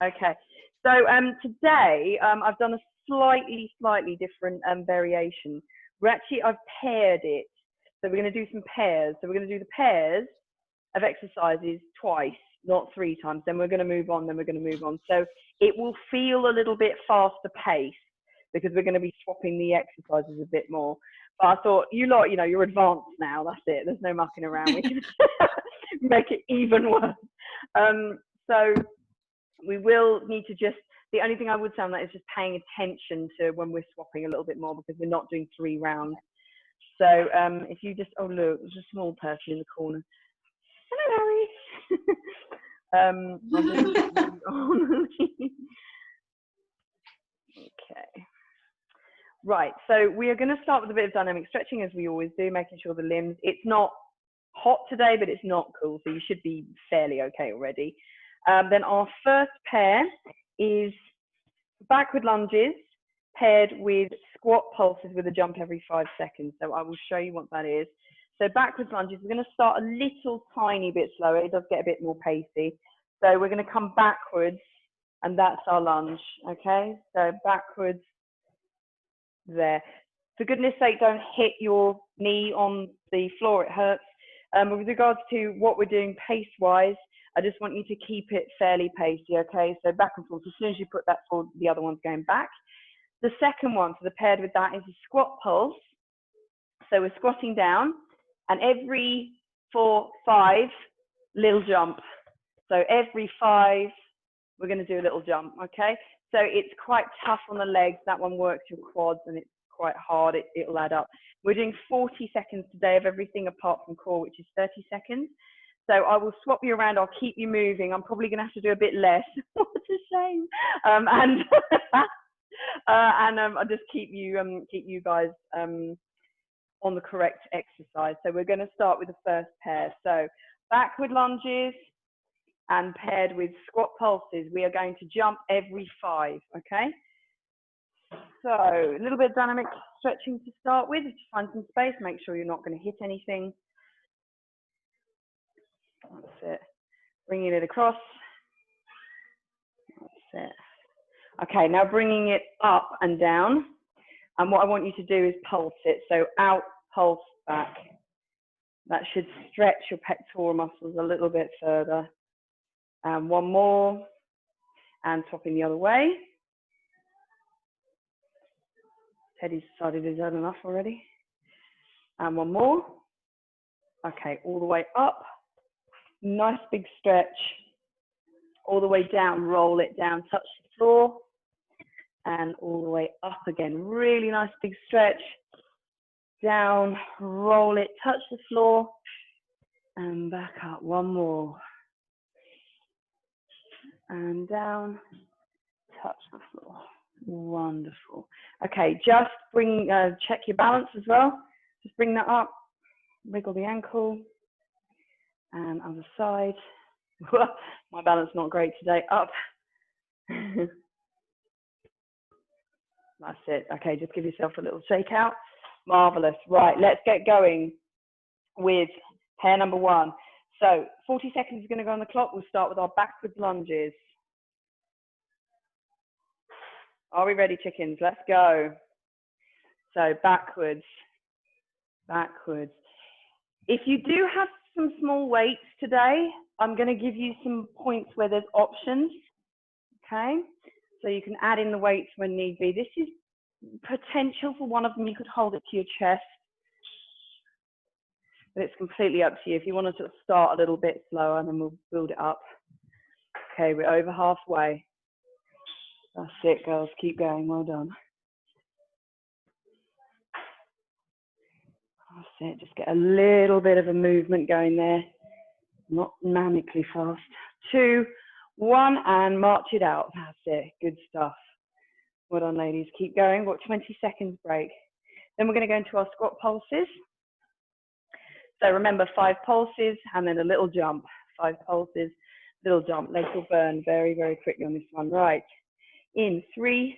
Okay. So today I've done a slightly different variation. I've paired it. So we're going to do some pairs. So we're going to do the pairs of exercises twice, not 3 times. Then we're going to move on. Then we're going to move on. So it will feel a little bit faster paced because we're going to be swapping the exercises a bit more. But I thought, you lot, you know, you're advanced now. That's it. There's no mucking around. We can make it even worse. So we will need to just, the only thing I would say on that is just paying attention to when we're swapping a little bit more because we're not doing 3 rounds. So if you just, oh look, there's a small person in the corner. Hello, Harry. I'll just okay. Right, so we are going to start with a bit of dynamic stretching as we always do, making sure the limbs, it's not hot today, but it's not cool, so you should be fairly okay already. Then our first pair is backward lunges paired with squat pulses with a jump every 5 seconds. So I will show you what that is. So backwards lunges, we're going to start a little tiny bit slower. It does get a bit more pacey. So we're going to come backwards, and that's our lunge, okay? So backwards there. For goodness sake, don't hit your knee on the floor, it hurts. With regards to what we're doing pace-wise, I just want you to keep it fairly pacey, okay? So back and forth. As soon as you put that forward, the other one's going back. The second one, so the paired with that, is a squat pulse. So we're squatting down, and every 4, 5, little jump. So every 5, we're going to do a little jump, okay? So it's quite tough on the legs. That one works your quads, and it's quite hard. It'll add up. We're doing 40 seconds today of everything apart from core, which is 30 seconds. So I will swap you around. I'll keep you moving. I'm probably going to have to do a bit less. What a shame. And I'll just keep you guys on the correct exercise. So we're going to start with the first pair. So backward lunges and paired with squat pulses. We are going to jump every 5, okay? So a little bit of dynamic stretching to start with. Just find some space, make sure you're not going to hit anything. That's it. Bringing it across. That's it. Okay, now bringing it up and down. And what I want you to do is pulse it. So out, pulse, back. That should stretch your pectoral muscles a little bit further. And one more. And swapping the other way. Teddy's decided he's had enough already. And one more. Okay, all the way up. Nice big stretch. All the way down, roll it down, touch the floor. And all the way up again. Really nice big stretch. Down, roll it, touch the floor. And back up. One more. And down, touch the floor. Wonderful. Okay, just bring, check your balance as well. Just bring that up, wiggle the ankle, and other side. My balance not great today. Up. That's it. Okay, just give yourself a little shake out. Marvelous. Right, let's get going with pair number 1. So 40 seconds is going to go on the clock. We'll start with our backwards lunges. Are we ready, chickens? Let's go. So backwards, backwards. If you do have some small weights today, I'm going to give you some points where there's options. Okay, so you can add in the weights when need be. This is potential for one of them. You could hold it to your chest, but it's completely up to you. If you want to sort of start a little bit slower, and then we'll build it up. Okay, we're over halfway. That's it, girls. Keep going. Well done. That's it. Just get a little bit of a movement going there. Not manically fast. 2, 1, and march it out. That's it. Good stuff. Well done, ladies. Keep going. Got 20 seconds break. Then we're going to go into our squat pulses. So remember, 5 pulses and then a little jump. 5 pulses, little jump. Legs will burn very, very quickly on this one. Right. In 3,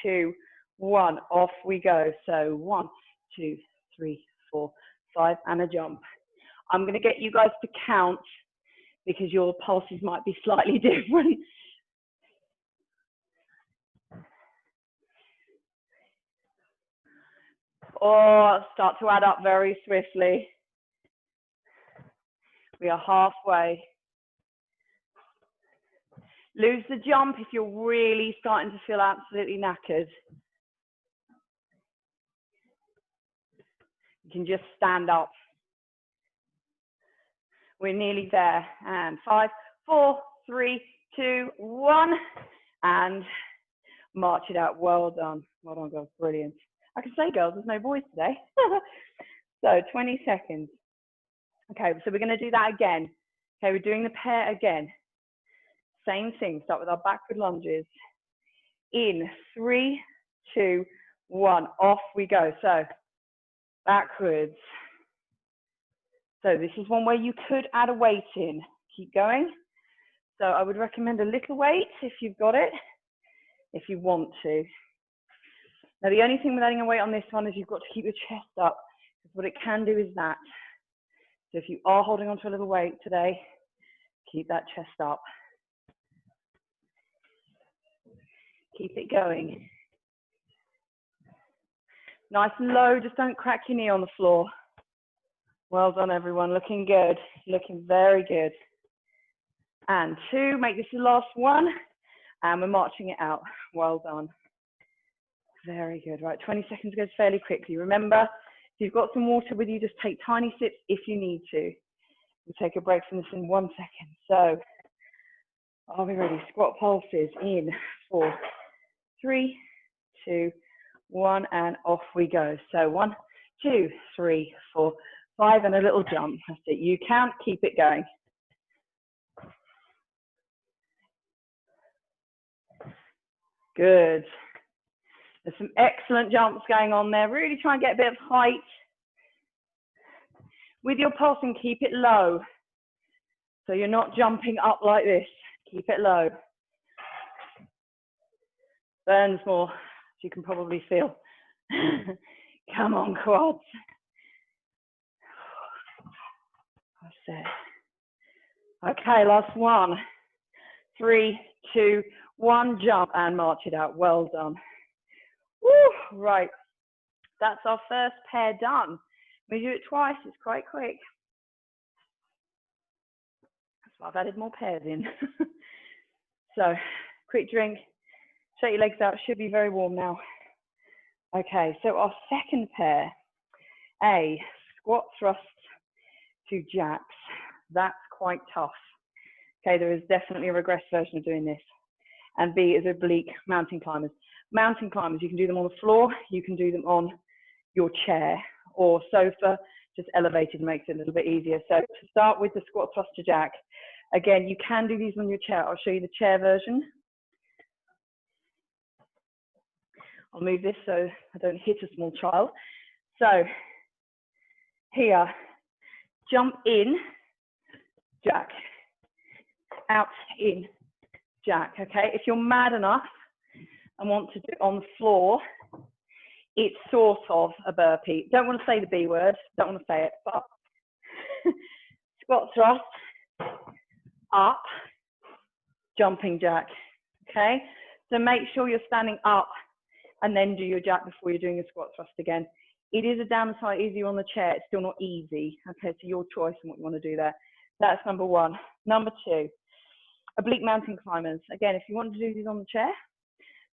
2, 1. Off we go. So 1, 2, 3, 4, 5, and a jump. I'm going to get you guys to count because your pulses might be slightly different. or start to add up very swiftly. We are halfway. Lose the jump if you're really starting to feel absolutely knackered. You can just stand up. We're nearly there. And 5, 4, 3, 2, 1. And march it out. Well done. Well done, girls. Brilliant. I can say, girls, there's no boys today. So 20 seconds. Okay, so we're going to do that again. Okay, we're doing the pair again. Same thing. Start with our backward lunges. In 3, 2, 1. Off we go. So backwards. So this is one where you could add a weight in. Keep going. So I would recommend a little weight if you've got it, if you want to. Now the only thing with adding a weight on this one is you've got to keep your chest up. What it can do is that. So if you are holding on to a little weight today, keep that chest up. Keep it going. Nice and low, just don't crack your knee on the floor. Well done, everyone. Looking good. Looking very good. And 2, make this the last one. And we're marching it out. Well done. Very good. Right, 20 seconds goes fairly quickly. Remember, if you've got some water with you, just take tiny sips if you need to. We'll take a break from this in 1 second. So, are we ready? Squat pulses in 4, 3, 2, 1, and off we go. So 1, 2, 3, 4, 5, and a little jump. That's it. You count, keep it going. Good. There's some excellent jumps going on there. Really try and get a bit of height. With your pulsing, keep it low. So you're not jumping up like this. Keep it low. Burns more, as you can probably feel. Come on, quads. That's it. Okay, last one. 3, 2, 1, jump and march it out. Well done. Woo, right. That's our first pair done. We do it twice, it's quite quick. That's why I've added more pairs in. So, quick drink. Shake your legs out, should be very warm now. Okay, so our second pair, A, squat thrust to jacks. That's quite tough. Okay, there is definitely a regressed version of doing this. And B is oblique mountain climbers. Mountain climbers, you can do them on the floor, you can do them on your chair or sofa, just elevated makes it a little bit easier. So to start with the squat thrust to jack, again, you can do these on your chair. I'll show you the chair version. I'll move this so I don't hit a small child. So here, jump in, jack, out, in, jack, okay? If you're mad enough and want to do it on the floor, it's sort of a burpee. Don't want to say the B word, don't want to say it, but squat thrust, up, jumping jack, okay? So make sure you're standing up and then do your jack before you're doing a squat thrust again. It is a damn sight easier on the chair. It's still not easy. Okay, so your choice on what you want to do there. That's number one. Number two, oblique mountain climbers. Again, if you want to do these on the chair,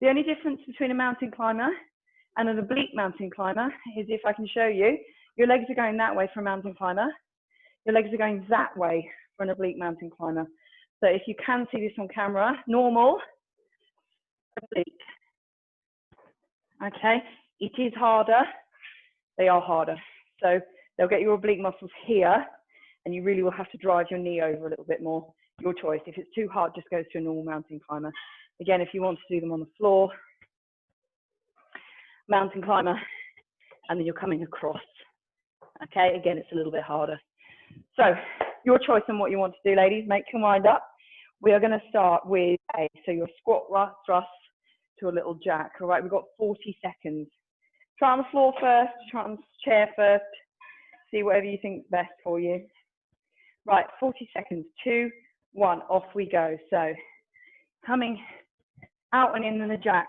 the only difference between a mountain climber and an oblique mountain climber is, if I can show you, your legs are going that way for a mountain climber. Your legs are going that way for an oblique mountain climber. So if you can see this on camera, normal, oblique. Okay, it is harder. They are harder. So they'll get your oblique muscles here, and you really will have to drive your knee over a little bit more. Your choice. If it's too hard, just go to a normal mountain climber. Again, if you want to do them on the floor, mountain climber, and then you're coming across. Okay, again, it's a little bit harder. So your choice on what you want to do, ladies. Make your mind up. We are going to start with A. So your squat thrust to a little jack. All right, we've got 40 seconds. Try on the floor first, try on the chair first, see whatever you think is best for you. Right, 40 seconds, 2, 1, off we go. So coming out and in the jack.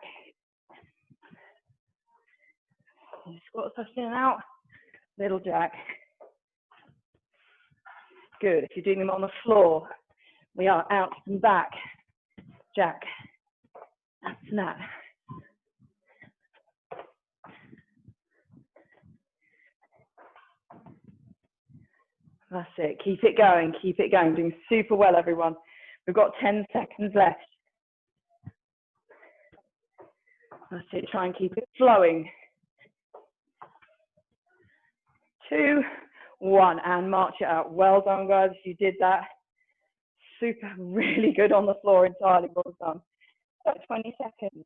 Squat thrust in and out. Little jack. Good. If you're doing them on the floor, we are out and back. Jack. That's that. That's it. Keep it going. Keep it going. Doing super well, everyone. We've got 10 seconds left. That's it. Try and keep it flowing. 2, 1, and march it out. Well done, guys. You did that. Super, really good on the floor entirely. Well done. So 20 seconds.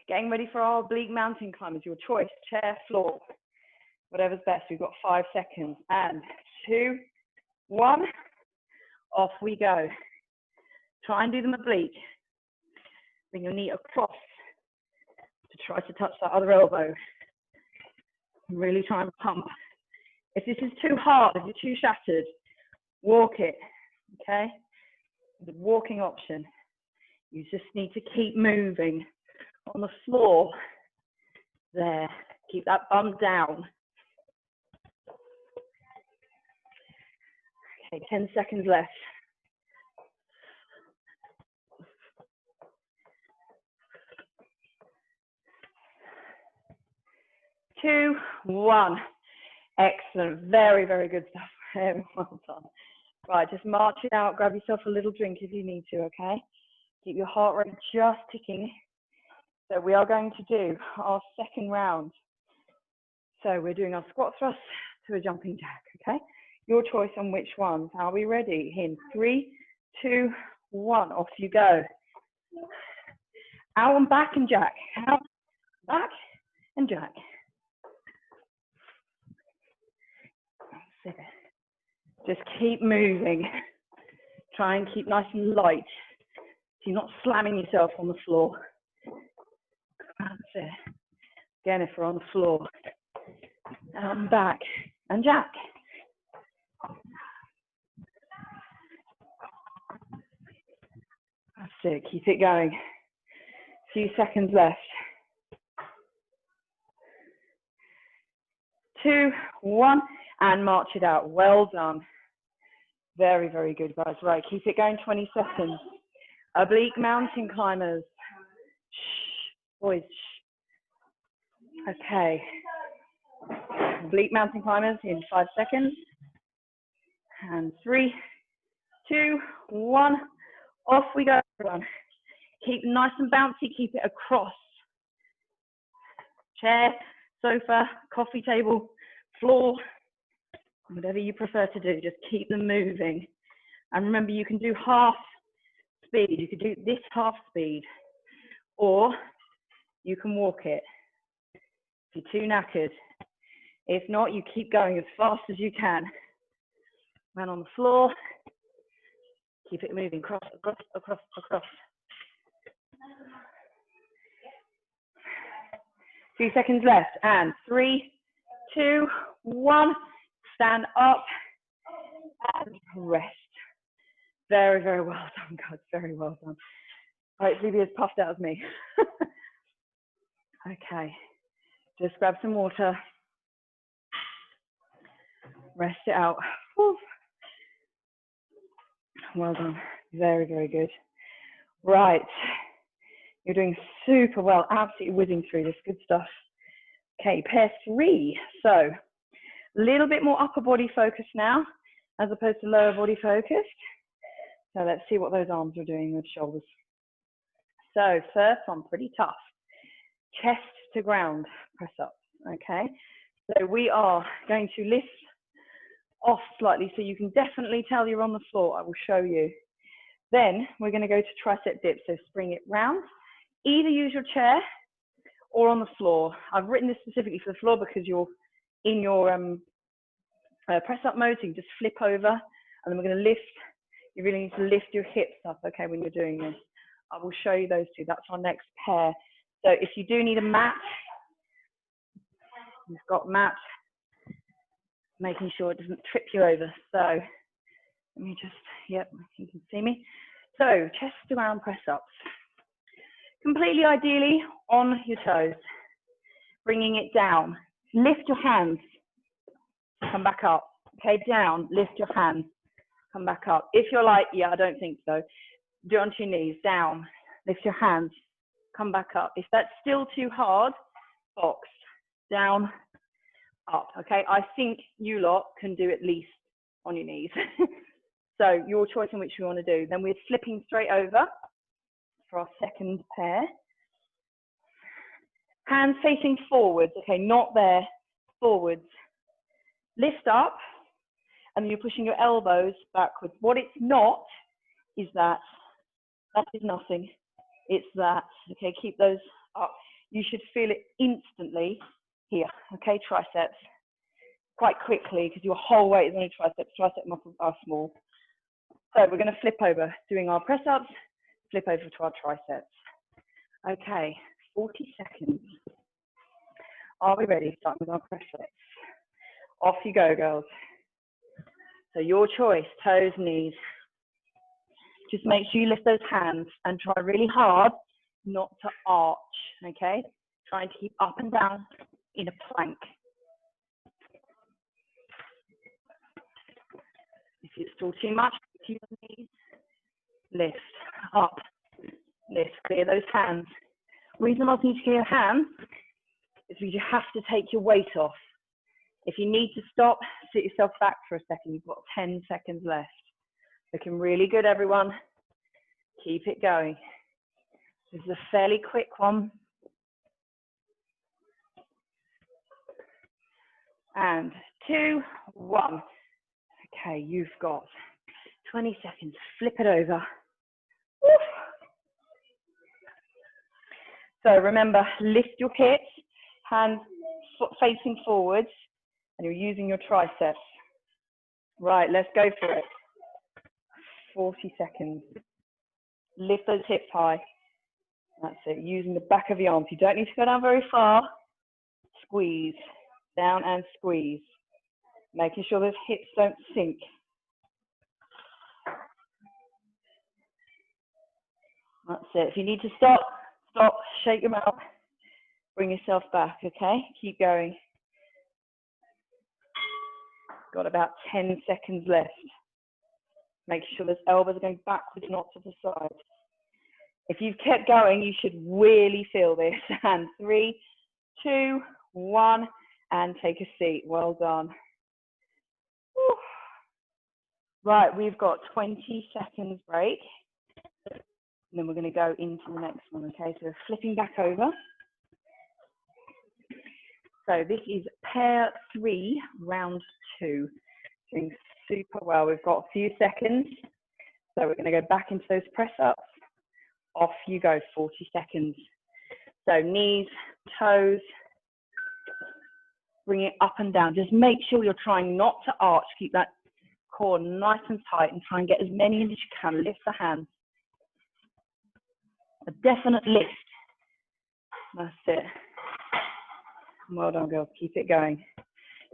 Getting ready for our oblique mountain climbers. Your choice, chair, floor, whatever's best. We've got 5 seconds. And 2, 1, off we go. Try and do them oblique. Bring your knee across to try to touch that other elbow. Really try and pump. If this is too hard, if you're too shattered, walk it, okay? The walking option. You just need to keep moving on the floor. There, keep that bum down. Okay, 10 seconds left. 2, 1. Excellent. Very, very good stuff. Very well done. Right, just march it out. Grab yourself a little drink if you need to, okay? Keep your heart rate just ticking. So we are going to do our second round. So we're doing our squat thrust to a jumping jack, okay? Your choice on which ones. Are we ready? In 3, 2, 1. Off you go. Out and back and jack. Out, back and jack. That's it. Just keep moving. Try and keep nice and light, so you're not slamming yourself on the floor. That's it. Again, if we're on the floor, out and back, and jack. That's it. Keep it going. A few seconds left. 2, 1, and march it out. Well done. Very, very good, guys. Right, keep it going. 20 seconds. Oblique mountain climbers. Shh, boys. Shh. Okay. Oblique mountain climbers in 5 seconds. And 3, 2, 1. Off we go, everyone. Keep nice and bouncy. Keep it across. Chair, sofa, coffee table, floor. Whatever you prefer to do, just keep them moving. And remember, you can do half speed. You could do this half speed, or you can walk it if you're too knackered. If not, you keep going as fast as you can. Man on the floor, keep it moving, cross, across, across, across. 2 seconds left, and 3, 2, 1. Stand up and rest. Very, very well done, guys. Very well done. Hopefully be as puffed out as me. Okay, just grab some water. Rest it out. Whew. Well done. Very, very good. Right. You're doing super well. Absolutely whizzing through this. Good stuff. Okay, pair 3. So, a little bit more upper body focus now, as opposed to lower body focused. So let's see what those arms are doing with shoulders. So first one, pretty tough. Chest to ground press up, okay? So we are going to lift off slightly so you can definitely tell you're on the floor. I will show you. Then we're going to go to tricep dip, so spring it round. Either use your chair or on the floor. I've written this specifically for the floor because you're in your press up mode, so you just flip over, and then we're going to lift. You really need to lift your hips up, okay, when you're doing this. I will show you those two. That's our next pair. So if you do need a mat, you've got mat, making sure it doesn't trip you over. So let me just, yep, you can see me. So chest to ground press ups. Completely ideally on your toes. bringing it down. Lift your hands, come back up. Okay, down, lift your hands, come back up. If you're like, yeah, I don't think so, do it onto your knees, down, lift your hands, come back up. If that's still too hard, box, down, up. Okay, I think you lot can do at least on your knees. So your choice in which you want to do. Then we're flipping straight over for our second pair. Hands facing forwards, okay, not there, forwards. Lift up, and you're pushing your elbows backwards. What it's not is that is nothing. It's that, okay, keep those up. You should feel it instantly here, okay, triceps, quite quickly, because your whole weight is on your triceps. Tricep muscles are small. So we're going to flip over, doing our press-ups, flip over to our triceps. Okay, 40 seconds. Are we ready? Start with our press-ups. Off you go, girls. So your choice, toes, knees. Just make sure you lift those hands and try really hard not to arch, okay? Trying to keep up and down in a plank. If it's still too much, to your knees. Lift, up, lift, clear those hands. The reason I need to clear your hands is because you have to take your weight off. If you need to stop, sit yourself back for a second. You've got 10 seconds left. Looking really good, everyone. Keep it going. This is a fairly quick one. And 2, 1. Okay, you've got 20 seconds. Flip it over. Woo. So remember, lift your hips, hands facing forwards, and you're using your triceps. Right, let's go for it. 40 seconds. Lift those hips high. That's it, using the back of the arms. You don't need to go down very far. Squeeze, down and squeeze. Making sure those hips don't sink. That's it. If you need to stop, stop, shake them out. Bring yourself back, okay? Keep going. Got about 10 seconds left. Make sure those elbows are going backwards, not to the side. If you've kept going, you should really feel this. And 3, 2, 1, and take a seat. Well done. Whew. Right, we've got 20 seconds break. And then we're going to go into the next one, okay? So we're flipping back over. So this is pair 3, round 2. Doing super well. We've got a few seconds. So we're going to go back into those press-ups. Off you go, 40 seconds. So knees, toes, bring it up and down. Just make sure you're trying not to arch. Keep that core nice and tight and try and get as many in as you can. Lift the hands. A definite lift. That's it. Well done, girls. Keep it going.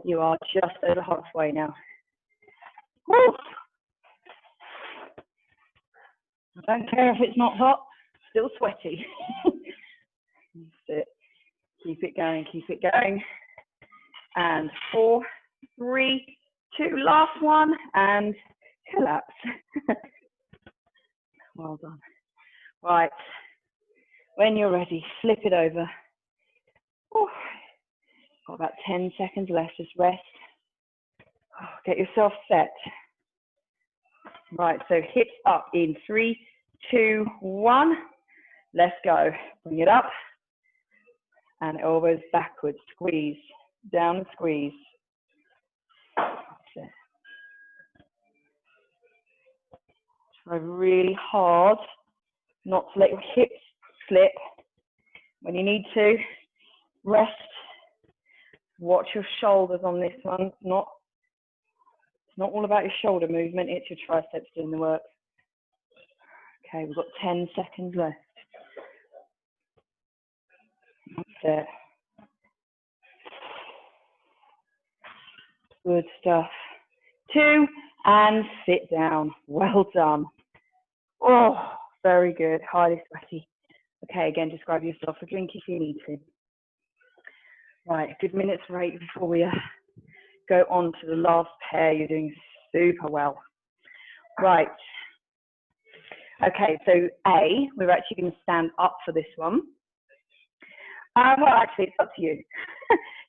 You are just over halfway now. Woo! I don't care if it's not hot, still sweaty. That's it. Keep it going, keep it going. And 4, 3, 2, last one, and collapse. Well done. Right, when you're ready, flip it over. Ooh. Got about 10 seconds left, just rest. Get yourself set. Right, so hips up in 3, 2, 1. Let's go. Bring it up. And elbows backwards. Squeeze. Down and squeeze. That's it. Try really hard not to let your hips slip. When you need to, rest. Watch your shoulders on this one. It's not all about your shoulder movement, it's your triceps doing the work. Okay, we've got 10 seconds left. That's it. Good stuff. 2, and sit down. Well done. Oh, very good. Highly sweaty. Okay, again, just grab yourself a drink if you need to. Right, a good minute's break before we go on to the last pair. You're doing super well. Right. Okay, so A, we're actually going to stand up for this one. Well, actually, it's up to you.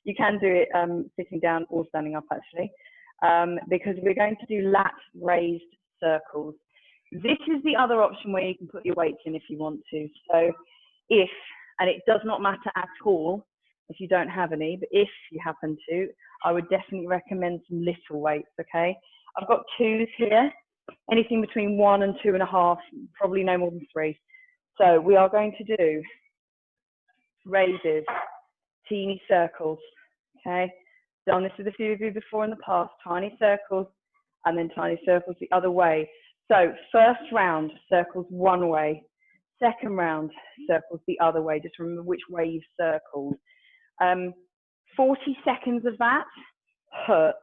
You can do it sitting down or standing up, actually, because we're going to do lat raised circles. This is the other option where you can put your weights in if you want to. So if, and it does not matter at all if you don't have any, but if you happen to, I would definitely recommend some little weights, okay? I've got 2s here, anything between 1 and 2.5, probably no more than 3. So we are going to do raises, teeny circles, okay? Done this with a few of you before in the past, tiny circles, and then tiny circles the other way. So first round, circles one way. Second round, circles the other way. Just remember which way you've circled. 40 seconds of that hurts.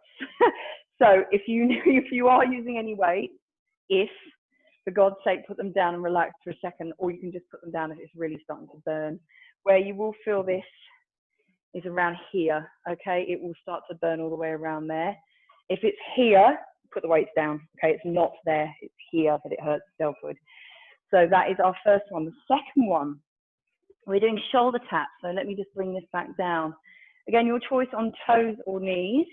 So if you are using any weight, for God's sake, put them down and relax for a second, or you can just put them down if it's really starting to burn. Where you will feel this is around here, okay? It will start to burn all the way around there. If it's here, put the weights down, okay? It's not there, it's here that it hurts deltoid. So that is our first one. The second one, we're doing shoulder taps. So let me just bring this back down. Again, your choice on toes or knees.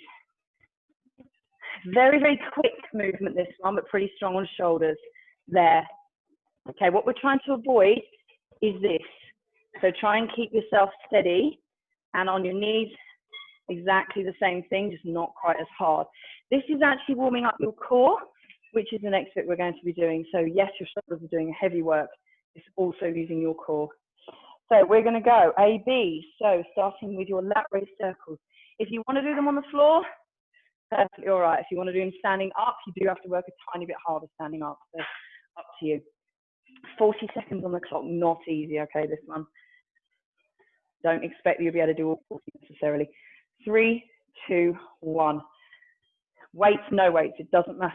Very, very quick movement, this one, but pretty strong on shoulders. There. Okay, what we're trying to avoid is this. So try and keep yourself steady, and on your knees, exactly the same thing, just not quite as hard. This is actually warming up your core, which is the next bit we're going to be doing. So yes, your shoulders are doing heavy work. It's also using your core. So we're going to go A, B. So starting with your lat raised circles. If you want to do them on the floor, perfectly all right. If you want to do them standing up, you do have to work a tiny bit harder standing up. So up to you. 40 seconds on the clock, not easy, okay, this one. Don't expect that you'll be able to do all 40 necessarily. 3, 2, 1. Weights, no weights, it doesn't matter.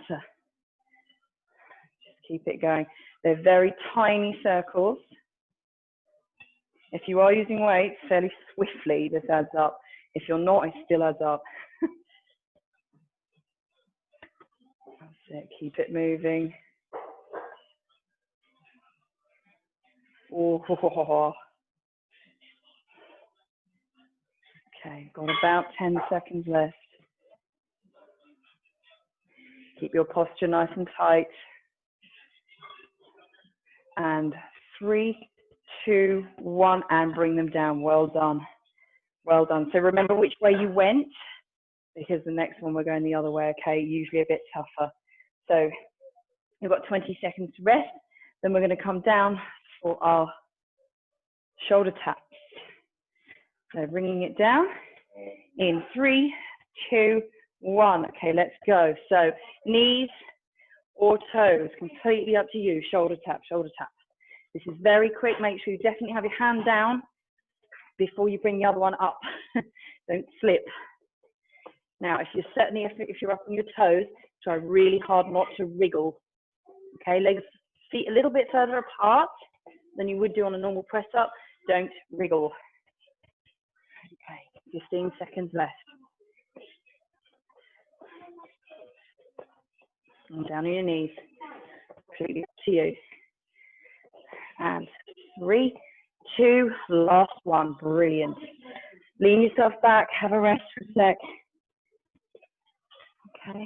Just keep it going. They're very tiny circles. If you are using weights fairly swiftly, this adds up. If you're not, it still adds up. That's it, keep it moving. Oh, okay, got about 10 seconds left. Keep your posture nice and tight. And 3, 2, 1, and bring them down. Well done. Well done. So remember which way you went, because the next one we're going the other way, okay? Usually a bit tougher. So you've got 20 seconds to rest. Then we're going to come down for our shoulder taps. So bringing it down in 3, 2, 1. Okay, let's go. So knees or toes, completely up to you. Shoulder tap, shoulder tap. This is very quick. Make sure you definitely have your hand down before you bring the other one up. Don't slip. Now, if you're up on your toes, try really hard not to wriggle. Okay, legs, feet a little bit further apart than you would do on a normal press up. Don't wriggle. Okay, 15 seconds left. And down on your knees. Completely up to you. And 3, 2, last one. Brilliant. Lean yourself back, have a rest for a sec. Okay.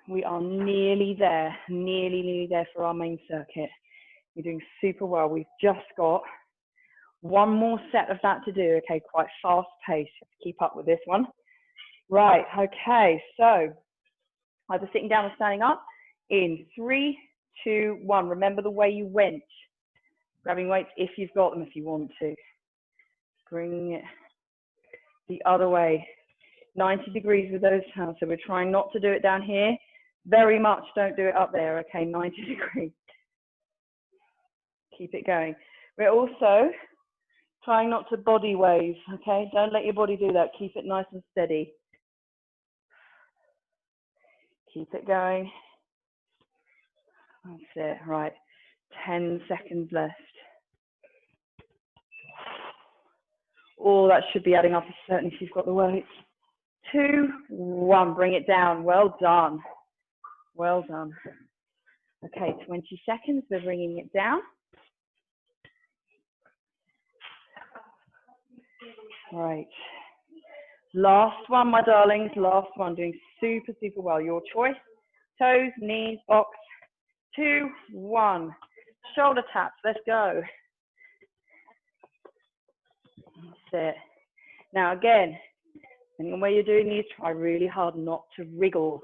We are nearly there for our main circuit. You're doing super well. We've just got one more set of that to do. Okay, quite fast pace. Keep up with this one. Right, okay, so either sitting down or standing up in 3, 2, 1. Remember the way you went. Grabbing weights if you've got them, if you want to. Bringing it the other way. 90 degrees with those hands. So we're trying not to do it down here. Very much don't do it up there. Okay, 90 degrees. Keep it going. We're also trying not to body wave. Okay, don't let your body do that. Keep it nice and steady. Keep it going. That's it. Right. 10 seconds left. Oh, that should be adding up, certainly if you've got the weights. 2, 1, bring it down. Well done. Well done. Okay, 20 seconds, we're bringing it down. Right. Last one, my darlings, last one, doing super, super well. Your choice. Toes, knees, box. 2, 1. Shoulder taps, let's go. That's it. Now again, depending on where you're doing these, try really hard not to wriggle.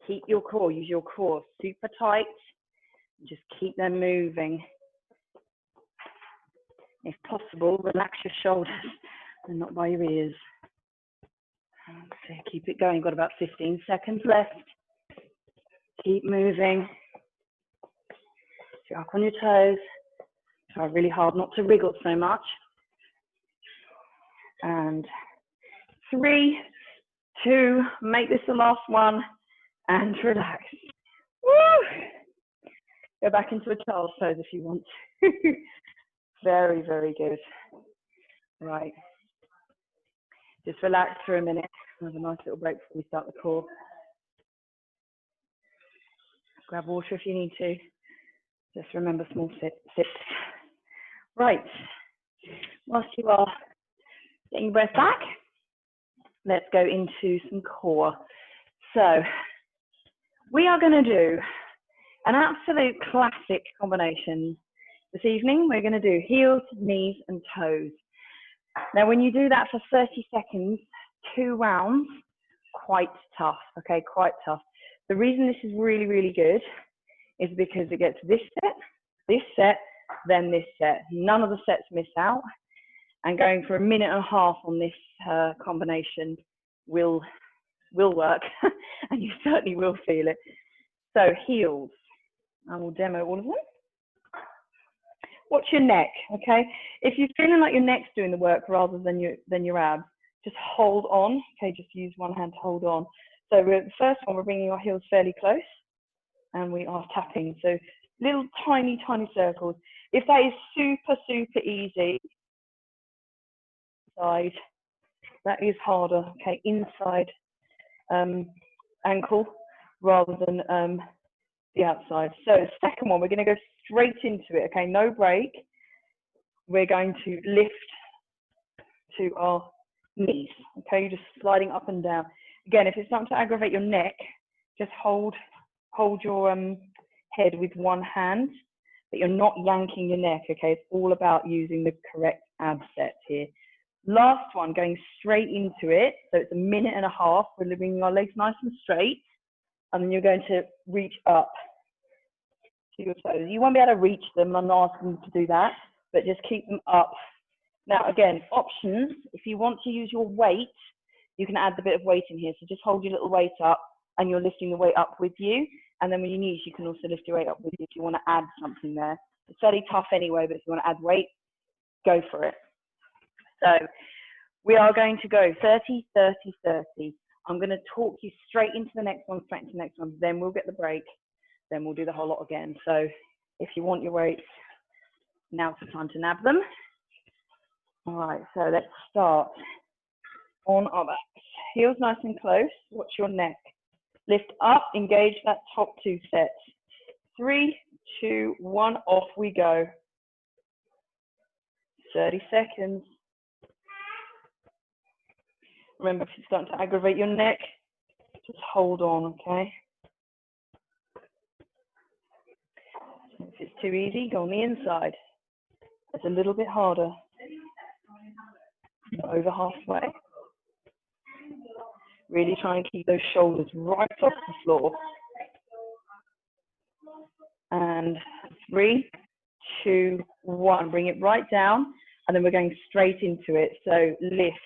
Keep your core, use your core super tight. Just keep them moving. If possible, relax your shoulders and not by your ears. So keep it going, got about 15 seconds left. Keep moving. You're up on your toes. Try really hard not to wriggle so much. And 3, 2, make this the last one, and relax. Woo! Go back into a child's pose if you want. Very, very good. Right. Just relax for a minute. Have a nice little break before we start the core. Grab water if you need to. Just remember small sips. Right. Whilst you are getting your breath back, let's go into some core. So we are going to do an absolute classic combination. This evening, we're going to do heels, knees, and toes. Now, when you do that for 30 seconds, 2 rounds, quite tough, okay, quite tough. The reason this is really, really good is because it gets this set, then this set. None of the sets miss out. And going for 1.5 minutes on this combination will work, and you certainly will feel it. So heels, I will demo all of them. Watch your neck, okay? If you're feeling like your neck's doing the work rather than your abs, just hold on, okay? Just use one hand to hold on. So the first one, we're bringing our heels fairly close, and we are tapping. So little tiny, tiny circles. If that is super, super easy, side, that is harder, okay? Inside ankle rather than the outside. So second one, we're going to go straight into it, okay? No break. We're going to lift to our knees, okay? You're just sliding up and down. Again, if it's starting to aggravate your neck, just hold your head with one hand, but you're not yanking your neck, okay? It's all about using the correct ab set here. Last one, going straight into it. So it's 1.5 minutes. We're bringing our legs nice and straight, and then you're going to reach up to your toes. You won't be able to reach them. I'm not asking you to do that, but just keep them up. Now, again, options. If you want to use your weight, you can add the bit of weight in here. So just hold your little weight up, and you're lifting the weight up with you. And then when you need, you can also lift your weight up with you if you want to add something there. It's fairly tough anyway, but if you want to add weight, go for it. So we are going to go 30, 30, 30. I'm going to talk you straight into the next one, straight into the next one. Then we'll get the break. Then we'll do the whole lot again. So if you want your weights, now's the time to nab them. All right, so let's start on our backs. Heels nice and close. Watch your neck. Lift up, engage that top 2 sets. 3, 2, 1, off we go. 30 seconds. Remember, if it's starting to aggravate your neck, just hold on, okay? If it's too easy, go on the inside. It's a little bit harder. Not over halfway. Really try and keep those shoulders right off the floor. And 3, 2, 1. Bring it right down, and then we're going straight into it. So lift,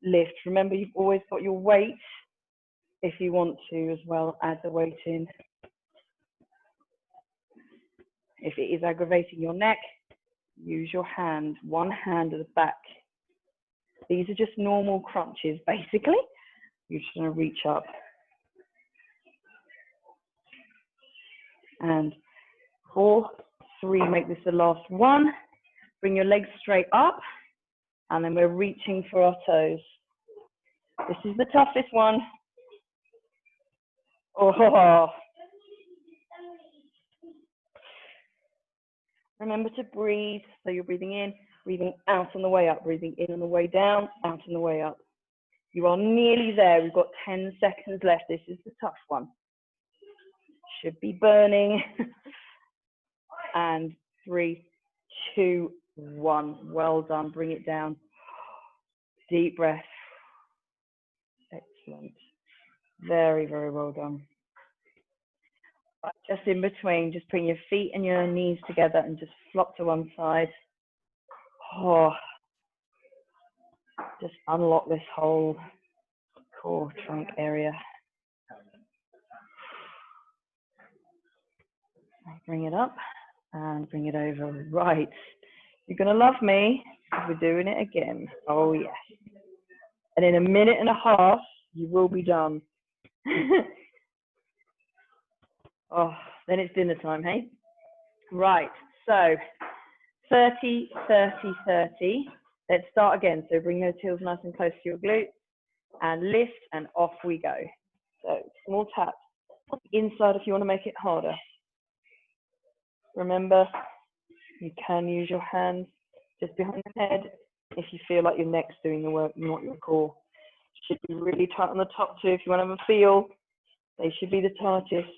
lift. Remember, you've always got your weight. If you want to as well, add the weight in. If it is aggravating your neck, use your hand, one hand at the back. These are just normal crunches, basically. You're just going to reach up. And 4, 3, make this the last one. Bring your legs straight up. And then we're reaching for our toes. This is the toughest one. Oh. Remember to breathe. So you're breathing in, breathing out on the way up, breathing in on the way down, out on the way up. You are nearly there. We've got 10 seconds left. This is the tough one. Should be burning. And 3, 2, 1. Well done. Bring it down. Deep breath. Excellent. Very, very well done. Just in between, just bring your feet and your knees together and just flop to one side. Oh, just unlock this whole core trunk area. Bring it up and bring it over. Right. You're going to love me because we're doing it again. Oh, yes. And in a minute and a half, you will be done. Oh, then it's dinner time, hey? Right. So 30, 30, 30. Let's start again. So bring those heels nice and close to your glutes and lift and off we go. So small taps inside if you want to make it harder. Remember, you can use your hands just behind the head if you feel like your neck's doing the work, not your core. Should be really tight on the top too. If you want to have a feel, they should be the tightest.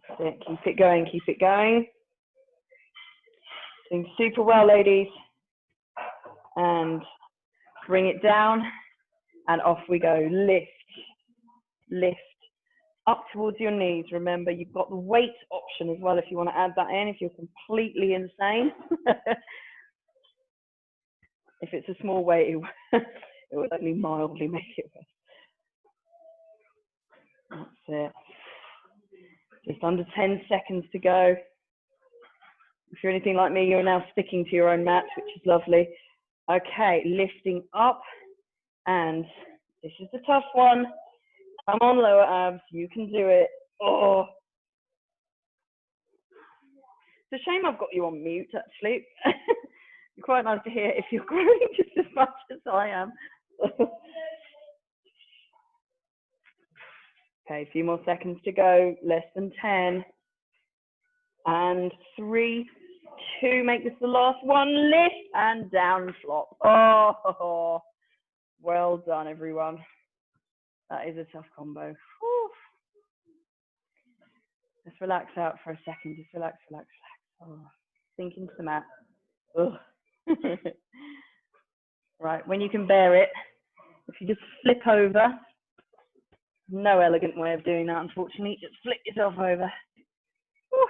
That's it. Keep it going, keep it going. Doing super well, ladies. And bring it down and off we go. Lift, lift. Up towards your knees. Remember, you've got the weight option as well if you want to add that in, if you're completely insane. If it's a small weight, it will only mildly make it worse. That's it. Just under 10 seconds to go. If you're anything like me, you're now sticking to your own mat, which is lovely. Okay, lifting up. And this is the tough one. Come on, lower abs. You can do it. Oh. It's a shame I've got you on mute, actually. You're quite nice to hear if you're growing just as much as I am. Okay, a few more seconds to go. Less than 10. And 3, 2. Make this the last one. Lift and down flop. Oh, well done, everyone. That is a tough combo. Whew. Just relax out for a second. Just relax, relax, relax. Oh, sink into the mat. Right, when you can bear it, if you just flip over, no elegant way of doing that, unfortunately, just flip yourself over. Whew.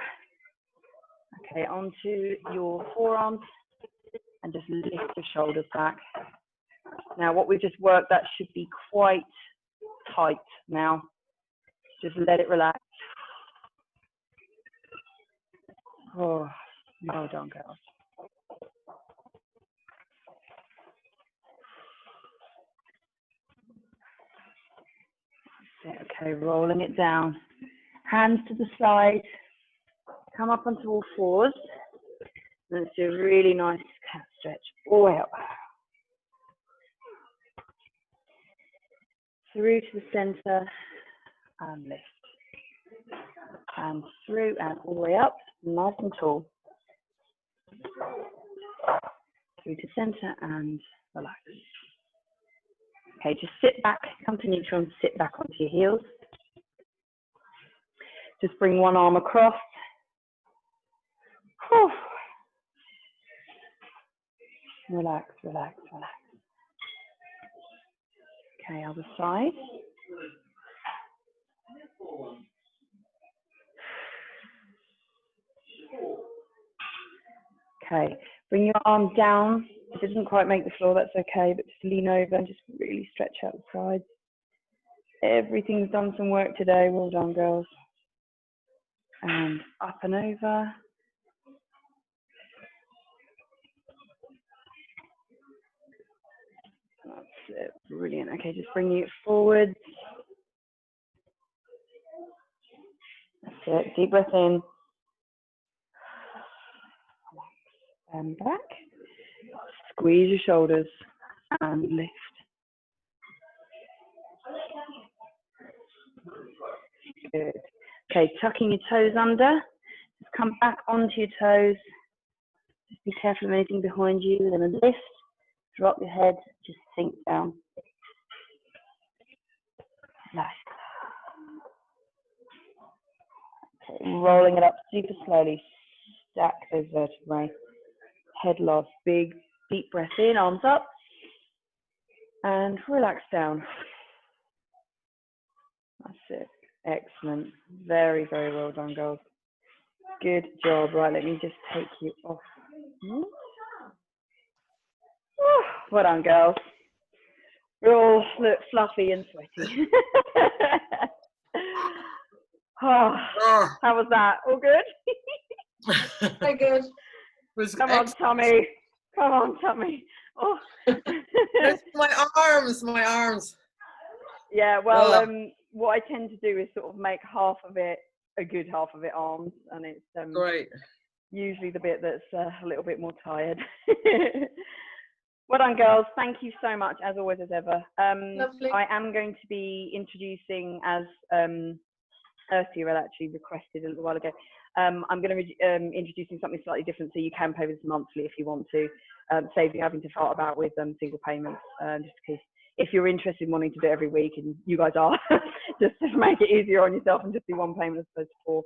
Okay, onto your forearms and just lift your shoulders back. Now, what we just worked, that should be quite tight now. Just let it relax. Oh, well done, girls. Okay, rolling it down. Hands to the side. Come up onto all fours. Let's do a really nice cat stretch all the way up. Through to the center and lift. And through and all the way up, nice and tall. Through to center and relax. Okay, just sit back, come to neutral and sit back onto your heels. Just bring one arm across. Whew. Relax, relax, relax. Okay, other side. Okay, bring your arm down. If it doesn't quite make the floor, that's okay, but just lean over and just really stretch out the sides. Everything's done some work today. Well done, girls. And up and over. That's it. Brilliant. Okay, just bring you forward. That's it. Deep breath in. And back. Squeeze your shoulders and lift. Good. Okay, tucking your toes under. Just come back onto your toes. Just be careful of anything behind you. Then a lift. Drop your head. Just sink down. Nice. Okay, rolling it up super slowly. Stack those vertebrae. Head last. Big, deep breath in. Arms up. And relax down. That's it. Excellent. Very, very well done, girls. Good job. Right, let me just take you off. Well done, girls. We all look fluffy and sweaty. Oh, how was that? All good? Very good. Come on, Tommy. Come on, Tommy. Oh. my arms. Yeah, well, what I tend to do is sort of make half of it a good half of it arms, and it's great. Usually the bit that's a little bit more tired. Well done, girls. Thank you so much, as always, as ever. Lovely. I am going to be introducing, as Ursula actually requested a little while ago, I'm going to be introducing something slightly different, so you can pay this monthly if you want to, save you having to fart about with single payments, just because if you're interested in wanting to do it every week, and you guys are, just to make it easier on yourself and just do one payment as opposed to four.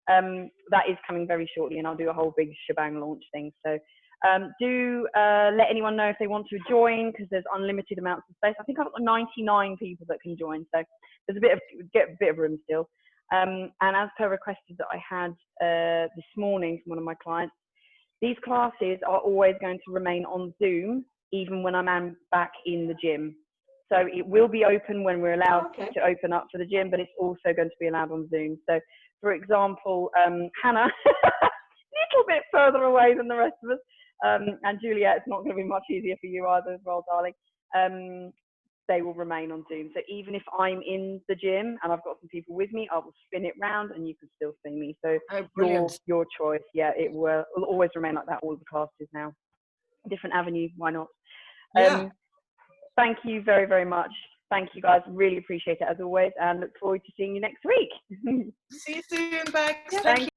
That is coming very shortly, and I'll do a whole big shebang launch thing. So do let anyone know if they want to join, because there's unlimited amounts of space. I think I've got 99 people that can join, so there's a bit of room still. And as per requested that I had this morning from one of my clients, these classes are always going to remain on Zoom even when I'm back in the gym. So it will be open when we're allowed to open up for the gym, but it's also going to be allowed on Zoom. So, for example, Hannah, a little bit further away than the rest of us, and Juliet, it's not going to be much easier for you either as well, darling. They will remain on Zoom. So even if I'm in the gym and I've got some people with me, I will spin it round and you can still see me. So your choice. Yeah, it will always remain like that, all the classes now. Different avenue, why not? Yeah. Thank you very, very much. Thank you, guys. Really appreciate it, as always, and look forward to seeing you next week. See you soon. Bye. Thank you.